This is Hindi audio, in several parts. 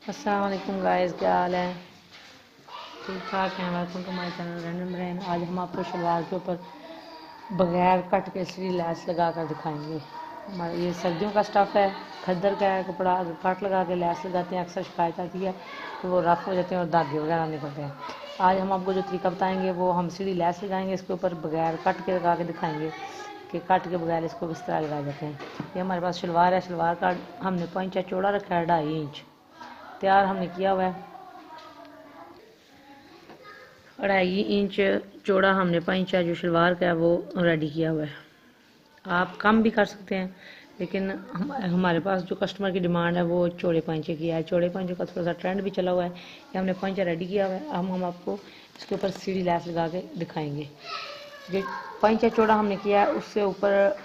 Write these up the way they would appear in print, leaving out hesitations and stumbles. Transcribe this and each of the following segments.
अस्सलाम वालेकुम गाइस, क्या हाल है? ठीक ठाक हैं। Welcome to my channel random brain. आज हम आपको शलवार के ऊपर बगैर कट के सीधी लैस लगा कर दिखाएंगे। हमारा ये सर्दियों का स्टफ़ है, खद्दर का है कपड़ा। अगर कट लगा के लैस लगाते हैं अक्सर शिकायत आती है तो वो रफ हो जाते हैं और धागे वगैरह निकलते हैं। आज हम आपको जो तरीका बताएंगे वो हम सीधी लैस लगाएंगे, इसके ऊपर बगैर कट के लगा के दिखाएंगे कि कट के बगैर इसको किस तरह लगाए जाते हैं। ये हमारे पास शलवार है। शलवार का हमने 5 इंच चौड़ा रखा है, 2.5 इंच तैयार हमने किया हुआ है। 2.5 इंच चौड़ा हमने 5 इंच जो शलवार का है वो रेडी किया हुआ है। आप कम भी कर सकते हैं, लेकिन हमारे पास जो कस्टमर की डिमांड है वो चौड़े पांचे की है। चौड़े पांचे का थोड़ा सा ट्रेंड भी चला हुआ है। ये हमने पांचा रेडी किया हुआ है। हम आपको इसके ऊपर सीधी लैस लगा के दिखाएंगे। जो पांचा चौड़ा हमने किया है उससे ऊपर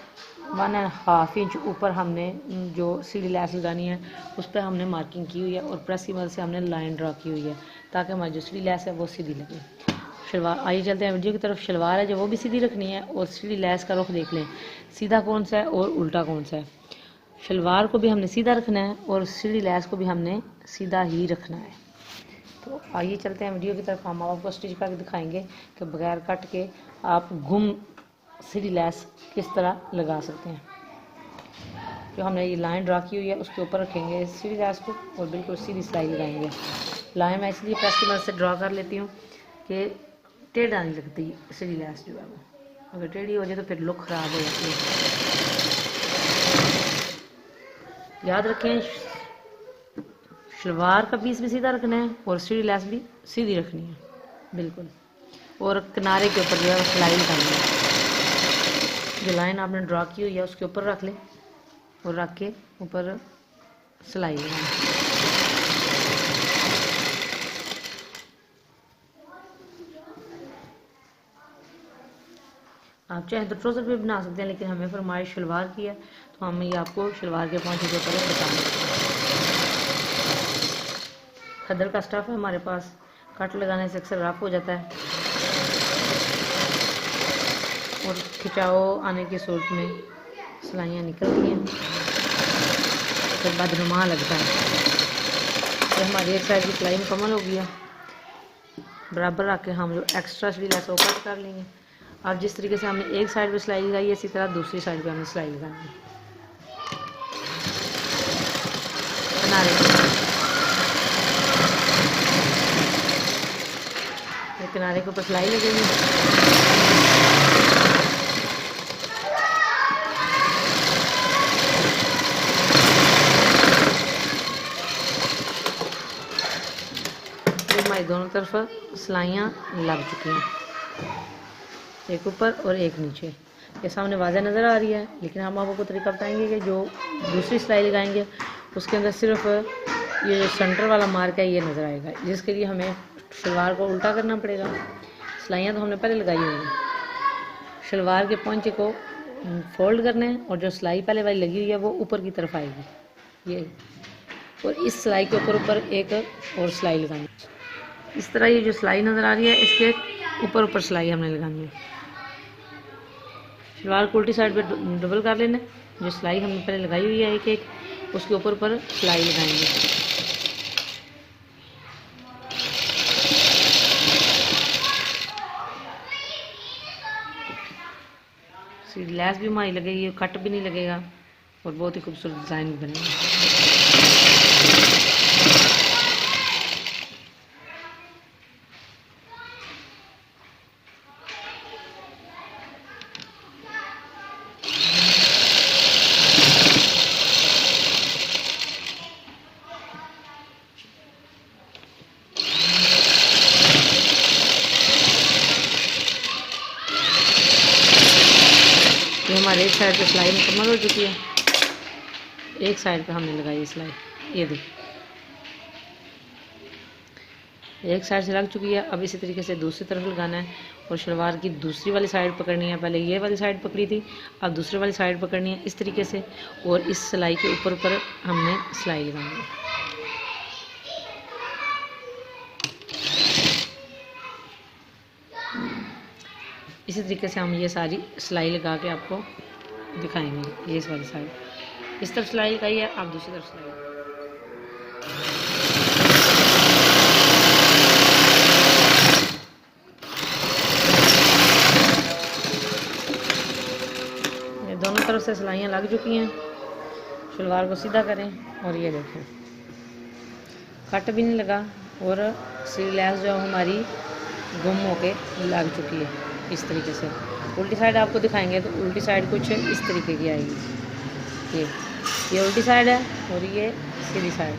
1.5 इंच ऊपर हमने जो सीधी लैस लगानी है उस पर हमने मार्किंग की हुई है और प्रेस की मदद से हमने लाइन ड्रा की हुई है ताकि हमारी जो सीधी लैस है वो सीधी लगे। शलवार आइए चलते हैं वीडियो की तरफ। शलवार है जो वो भी सीधी रखनी है और सीधी लैस का रुख देख लें, सीधा कौन सा है और उल्टा कौन सा है। शलवार को भी हमने सीधा रखना है और सीधी लैस को भी हमने सीधा ही रखना है। तो आइए चलते हैं वीडियो की तरफ। हम आपको स्टिच करके दिखाएंगे कि बगैर कट के आप घुम सीधी लैस किस तरह लगा सकते हैं। जो हमने ये लाइन ड्रा की हुई है उसके ऊपर रखेंगे सीधी लैस को और बिल्कुल सीधी सिलाई लगाएंगे। लाइन मैं इसलिए प्रेस की मदद से ड्रा कर लेती हूँ कि टेढ़ा नहीं लगती सीधी लैस जो है वो। अगर टेढ़ी हो जाए तो फिर लुक ख़राब हो जाती है। याद रखें, शलवार का पीस भी सीधा रखना है और सीधी लैस भी सीधी रखनी है बिल्कुल। और किनारे के ऊपर जो है सिलाई लगानी है। जो लाइन आपने ड्रा की हुई है उसके ऊपर रख लें और रख के ऊपर सिलाई लगाएं। आप चाहें तो ट्राउज़र भी बना सकते हैं, लेकिन हमें फरमाइश शलवार की है तो हम ये आपको शलवार के पहुंचे के ऊपर बता देते हैं। खद्दर का स्टफ़ है हमारे पास, कट लगाने से अक्सर रफ हो जाता है और खिंचाव आने की सूरत में सिलाइयाँ निकलती हैं, फिर बदनुमा लगता है। तो हमारी एक साइड की सिलाई मुकम्मल हो गई है। बराबर रख के हम जो एक्स्ट्रा सीधी लैस वो कट कर लेंगे। अब जिस तरीके से हमने एक साइड पे सिलाई लगाई है इसी तरह दूसरी साइड पे हमने सिलाई लगानी है। किनारे के ऊपर सिलाई लगेगी। हमारी दोनों तरफ सिलाइयाँ लग चुकी हैं, एक ऊपर और एक नीचे। ये सामने वाज़ह नज़र आ रही है, लेकिन हम आपको तरीका बताएंगे कि जो दूसरी सिलाई लगाएंगे उसके अंदर सिर्फ ये जो सेंटर वाला मार्क है ये नज़र आएगा, जिसके लिए हमें शलवार को उल्टा करना पड़ेगा। सिलाइयाँ तो हमने पहले लगाई हुई हैं। शलवार के पहुंचे को फोल्ड करना है और जो सिलाई पहले वाली लगी हुई है वो ऊपर की तरफ आएगी ये, और इस सिलाई के ऊपर एक और सिलाई लगानी। इस तरह ये जो सिलाई नज़र आ रही है इसके ऊपर सिलाई हमने लगानी है। शलवार को उल्टी साइड पे डबल कर लेना। जो सिलाई हमने पहले लगाई हुई है एक उसके ऊपर सिलाई लगाएंगे। सीधी लैस भी हमारी लगेगी, कट भी नहीं लगेगा और बहुत ही खूबसूरत डिज़ाइन भी बनेगा। ये हमारे एक साइड पे सिलाई मुकम्मल हो चुकी है। एक साइड पे हमने लगाई सिलाई, ये देखिए एक साइड से लग चुकी है। अब इसी तरीके से दूसरी तरफ लगाना है और शलवार की दूसरी वाली साइड पकड़नी है। पहले ये वाली साइड पकड़ी थी, अब दूसरी वाली साइड पकड़नी है इस तरीके से, और इस सिलाई के ऊपर हमने सिलाई लगानी है। इसी तरीके से हम ये सारी सिलाई लगा के आपको दिखाएंगे। ये इस वाली साइड इस तरफ सिलाई लगाई है, आप दूसरी तरफ सिलाई। से सिलाइयाँ लग चुकी हैं। शलवार को सीधा करें और ये देखें कट भी नहीं लगा और स्लीवलेस जो हमारी गुम होके लग चुकी है इस तरीके से। उल्टी साइड आपको दिखाएंगे तो उल्टी साइड कुछ इस तरीके की आएगी। ये उल्टी साइड है और ये सीधी साइड,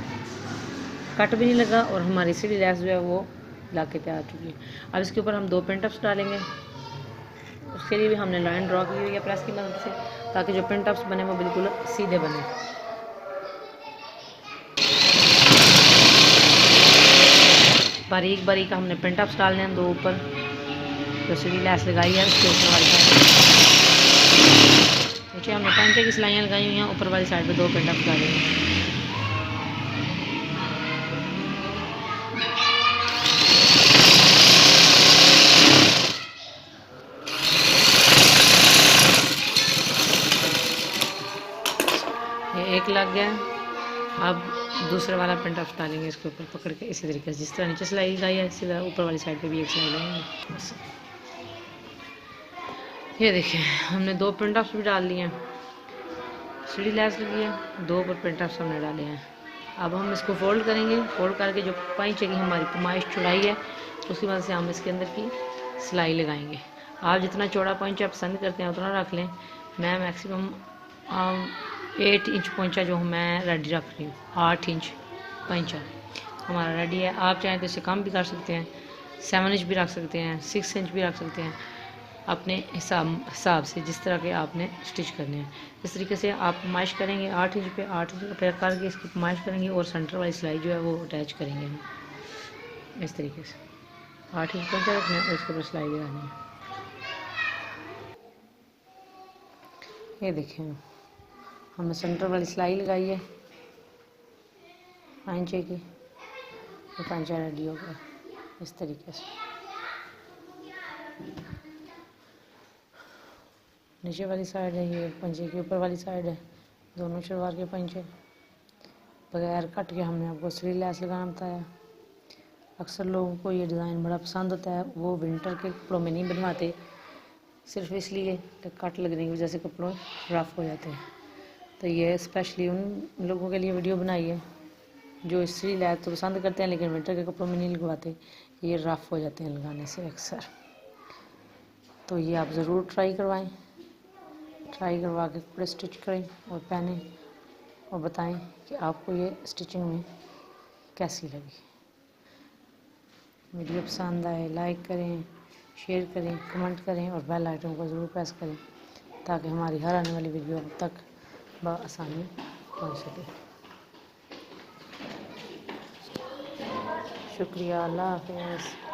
कट भी नहीं लगा और हमारी स्लीवलेस जो है वो लग के तैयार चुकी है। अब इसके ऊपर हम 2 पिन टप्स डालेंगे। उसके लिए भी हमने लाइन ड्रॉ की हुई है प्रेस की मदद से, ताकि जो पिन टप्स बने वो बिल्कुल सीधे बने। बारीक बारीक हमने पिन टप्स डालने हैं 2 ऊपर, जो सीधी लैस लगाई है उसके ऊपर वाली साइड। नीचे हमने पंचे की सिलाइयाँ लगाई हुई हैं, ऊपर वाली साइड पे 2 पिन टप्स डालेंगे। ये एक लग गया। अब दूसरे वाला पिन टप्स डालेंगे इसके ऊपर पकड़ के इसी तरीके से, जिस तरह नीचे सिलाई लगाई है इसी तरह ऊपर वाली साइड पे भी एक सिलाई लगाएंगे बस। ये देखिए हमने 2 पिन टप्स भी डाल लिए हैं, सीढ़ी लैस लगी है, 2 ऊपर पिन टप्स हमने डाले हैं। अब हम इसको फोल्ड करेंगे। फोल्ड करके जो पैंचे की हमारी पैमाइश चौड़ाई है उसकी वजह से हम इसके अंदर की सिलाई लगाएंगे। आप जितना चौड़ा पैंचा पसंद करते हैं उतना रख लें। मैं मैक्सिमम 8 इंच पैंचा जो मैं रेडी रख रही हूँ। 8 इंच पैंचा हमारा रेडी है। आप चाहें तो इसे कम भी कर सकते हैं, 7 इंच भी रख सकते हैं, 6 इंच भी रख सकते हैं, अपने हिसाब से जिस तरह के आपने स्टिच करने हैं। इस तरीके से आप पैमाइश करेंगे 8 इंच पे 8 इंच पे करके इसकी पैमाइश करेंगे और सेंटर वाली सिलाई जो है वो अटैच करेंगे हम इस तरीके से। 8 इंच पैंचा रखना है और इसके ऊपर सिलाई लगानी है। ये देखें हमने सेंटर वाली सिलाई लगाई है पैंचे की, तो पैंचा रेडी हो गया इस तरीके से। नीचे वाली साइड है, ये पंचे की ऊपर वाली साइड है, दोनों शलवार के पंचे। बगैर कट के हमने आपको स्लीव लेस लगाना बताया। अक्सर लोगों को ये डिज़ाइन बड़ा पसंद होता है, वो विंटर के कपड़ों में नहीं बनवाते सिर्फ इसलिए कि कट लगने की वजह से कपड़ों रफ़ हो जाते हैं। तो ये स्पेशली उन लोगों के लिए वीडियो बनाई है जो स्लीव लेस तो पसंद करते हैं लेकिन विंटर के कपड़ों में नहीं लगवाते, ये रफ़ हो जाते हैं लगाने से अक्सर। तो ये आप ज़रूर ट्राई करवाएं, ट्राई करवा के कपड़े स्टिच करें और पहने और बताएं कि आपको ये स्टिचिंग में कैसी लगी। वीडियो पसंद आए लाइक करें, शेयर करें, कमेंट करें और बेल आइकन को ज़रूर प्रेस करें ताकि हमारी हर आने वाली वीडियो अब तक बआसानी पहुँच सके। शुक्रिया, अल्लाह हाफ़िज़।